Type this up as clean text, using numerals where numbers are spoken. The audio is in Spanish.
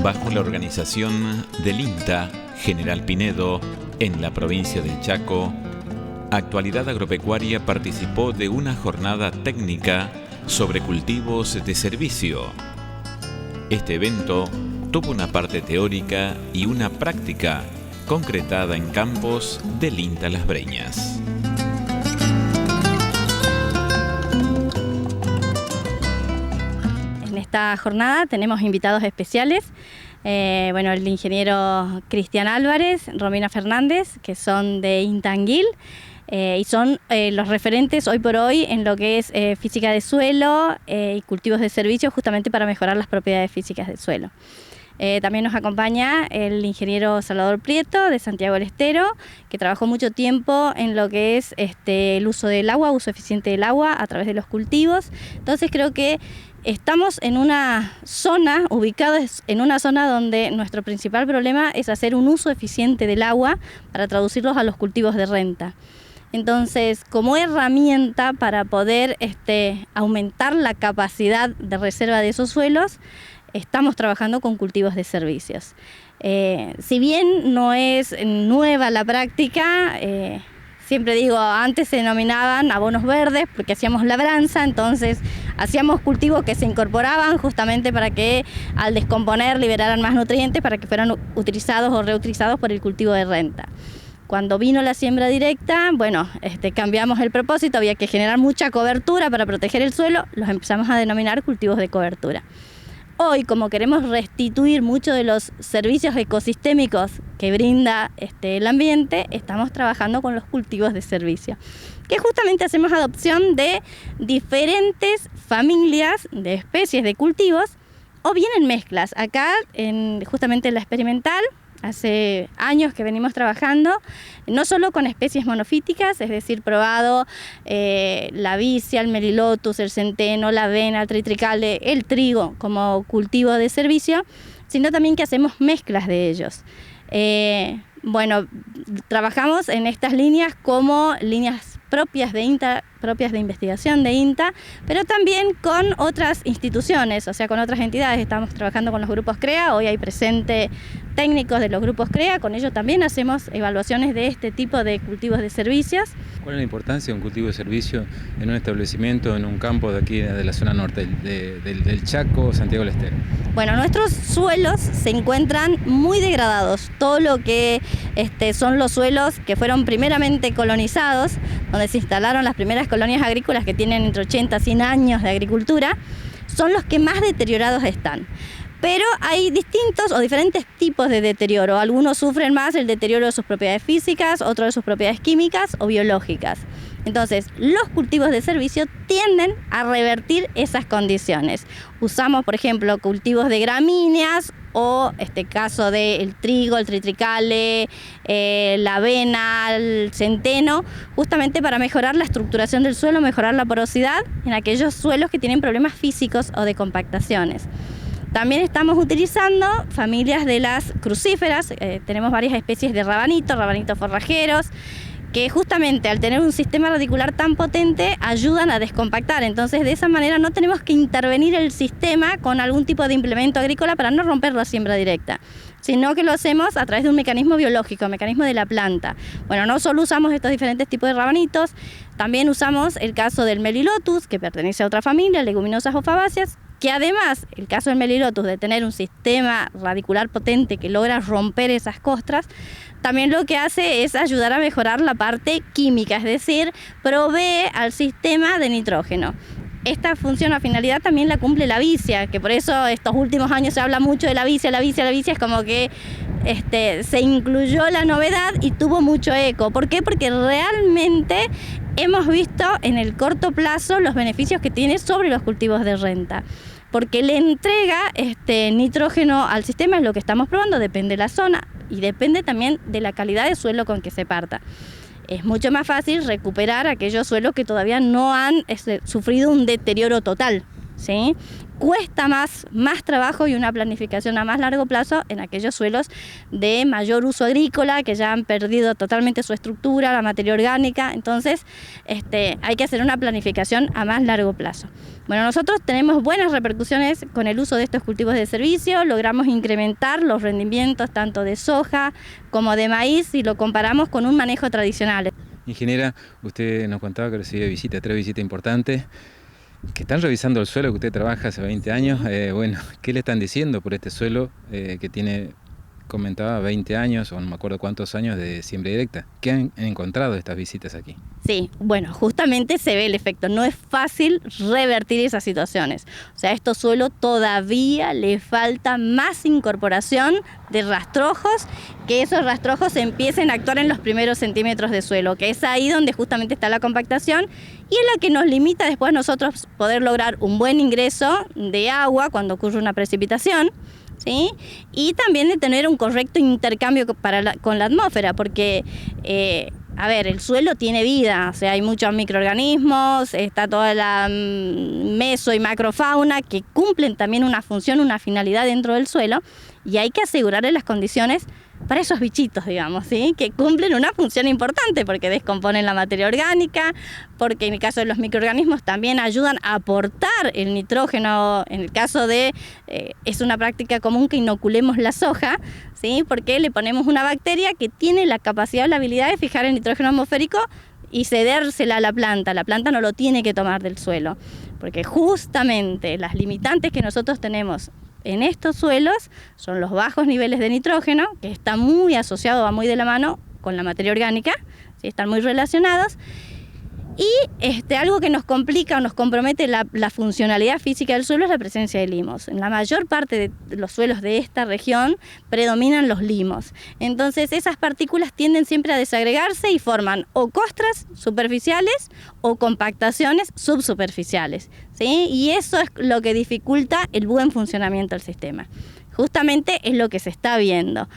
bajo la organización del INTA General Pinedo en la provincia del Chaco, Actualidad Agropecuaria participó de una jornada técnica sobre cultivos de servicio. Este evento tuvo una parte teórica y una práctica concretada en campos del INTA Las Breñas. En esta jornada tenemos invitados especiales. El ingeniero Cristian Álvarez, Romina Fernández, que son de INTA Anguil, y son los referentes hoy por hoy en lo que es física de suelo y cultivos de servicio, justamente para mejorar las propiedades físicas del suelo. También nos acompaña el ingeniero Salvador Prieto de Santiago del Estero, que trabajó mucho tiempo en lo que es el uso del agua, uso eficiente del agua a través de los cultivos. Entonces creo que estamos en una zona, ubicados en una zona donde nuestro principal problema es hacer un uso eficiente del agua para traducirlos a los cultivos de renta. Entonces, como herramienta para poder aumentar la capacidad de reserva de esos suelos, estamos trabajando con cultivos de servicios. Si bien no es nueva la práctica, siempre digo, antes se denominaban abonos verdes porque hacíamos labranza, entonces hacíamos cultivos que se incorporaban justamente para que al descomponer liberaran más nutrientes para que fueran utilizados o reutilizados por el cultivo de renta. Cuando vino la siembra directa, cambiamos el propósito, había que generar mucha cobertura para proteger el suelo, los empezamos a denominar cultivos de cobertura. Hoy, como queremos restituir muchos de los servicios ecosistémicos que brinda el ambiente, estamos trabajando con los cultivos de servicio, que justamente hacemos adopción de diferentes familias de especies de cultivos o bien en mezclas. Acá, justamente en la experimental, hace años que venimos trabajando, no solo con especies monofíticas, es decir, probado la vicia, el melilotus, el centeno, la avena, el triticale, el trigo como cultivo de servicio, sino también que hacemos mezclas de ellos. Trabajamos en estas líneas como líneas propias de INTA, propias de investigación de INTA, pero también con otras instituciones, o sea, con otras entidades. Estamos trabajando con los grupos CREA, hoy hay presente técnicos de los grupos CREA, con ellos también hacemos evaluaciones de este tipo de cultivos de servicios. ¿Cuál es la importancia de un cultivo de servicio en un establecimiento, en un campo de aquí, de la zona norte, del Chaco, Santiago del Estero? Bueno, nuestros suelos se encuentran muy degradados. Todo lo que son los suelos que fueron primeramente colonizados, donde se instalaron las primeras colonias agrícolas que tienen entre 80 y 100 años de agricultura, son los que más deteriorados están. Pero hay distintos o diferentes tipos de deterioro. Algunos sufren más el deterioro de sus propiedades físicas, otros de sus propiedades químicas o biológicas. Entonces, los cultivos de servicio tienden a revertir esas condiciones. Usamos, por ejemplo, cultivos de gramíneas o caso del trigo, el triticale, la avena, el centeno, justamente para mejorar la estructuración del suelo, mejorar la porosidad en aquellos suelos que tienen problemas físicos o de compactaciones. También estamos utilizando familias de las crucíferas, tenemos varias especies de rabanitos forrajeros, que justamente al tener un sistema radicular tan potente ayudan a descompactar. Entonces de esa manera no tenemos que intervenir el sistema con algún tipo de implemento agrícola para no romper la siembra directa, sino que lo hacemos a través de un mecanismo biológico, mecanismo de la planta. Bueno, no solo usamos estos diferentes tipos de rabanitos, también usamos el caso del melilotus, que pertenece a otra familia, leguminosas o fabáceas, que además, el caso del melilotus, de tener un sistema radicular potente que logra romper esas costras, también lo que hace es ayudar a mejorar la parte química, es decir, provee al sistema de nitrógeno. Esta función o finalidad también la cumple la vicia, que por eso estos últimos años se habla mucho de la vicia, es como que se incluyó la novedad y tuvo mucho eco. ¿Por qué? Porque realmente hemos visto en el corto plazo los beneficios que tiene sobre los cultivos de renta. Porque le entrega nitrógeno al sistema, es lo que estamos probando, depende de la zona y depende también de la calidad de suelo con que se parta. Es mucho más fácil recuperar aquellos suelos que todavía no han sufrido un deterioro total, ¿sí? cuesta más trabajo y una planificación a más largo plazo en aquellos suelos de mayor uso agrícola, que ya han perdido totalmente su estructura, la materia orgánica. Entonces hay que hacer una planificación a más largo plazo. Bueno, nosotros tenemos buenas repercusiones con el uso de estos cultivos de servicio, logramos incrementar los rendimientos tanto de soja como de maíz si lo comparamos con un manejo tradicional. Ingeniera, usted nos contaba que recibió visitas, 3 visitas importantes, que están revisando el suelo que usted trabaja hace 20 años. Bueno, ¿qué le están diciendo por este suelo que tiene, comentaba, 20 años o no me acuerdo cuántos años de siembra directa? ¿Qué han encontrado estas visitas aquí? Sí, bueno, justamente se ve el efecto. No es fácil revertir esas situaciones. O sea, a estos suelos todavía le falta más incorporación de rastrojos, que esos rastrojos empiecen a actuar en los primeros centímetros de suelo, que es ahí donde justamente está la compactación y es la que nos limita después a nosotros poder lograr un buen ingreso de agua cuando ocurre una precipitación. ¿Sí? Y también de tener un correcto intercambio con la atmósfera, porque el suelo tiene vida, o sea, hay muchos microorganismos, está toda la meso y macrofauna que cumplen también una función, una finalidad dentro del suelo, y hay que asegurarle las condiciones para esos bichitos, digamos, ¿sí? Que cumplen una función importante porque descomponen la materia orgánica, porque en el caso de los microorganismos también ayudan a aportar el nitrógeno. En el caso de, es una práctica común que inoculemos la soja, ¿sí? Porque le ponemos una bacteria que tiene la capacidad o la habilidad de fijar el nitrógeno atmosférico y cedérsela a la planta no lo tiene que tomar del suelo, porque justamente las limitantes que nosotros tenemos en estos suelos son los bajos niveles de nitrógeno, que está muy asociado, va muy de la mano con la materia orgánica, ¿sí? Están muy relacionados. Y algo que nos complica o nos compromete la funcionalidad física del suelo es la presencia de limos. En la mayor parte de los suelos de esta región predominan los limos. Entonces esas partículas tienden siempre a desagregarse y forman o costras superficiales o compactaciones subsuperficiales, ¿sí? Y eso es lo que dificulta el buen funcionamiento del sistema. Justamente es lo que se está viendo.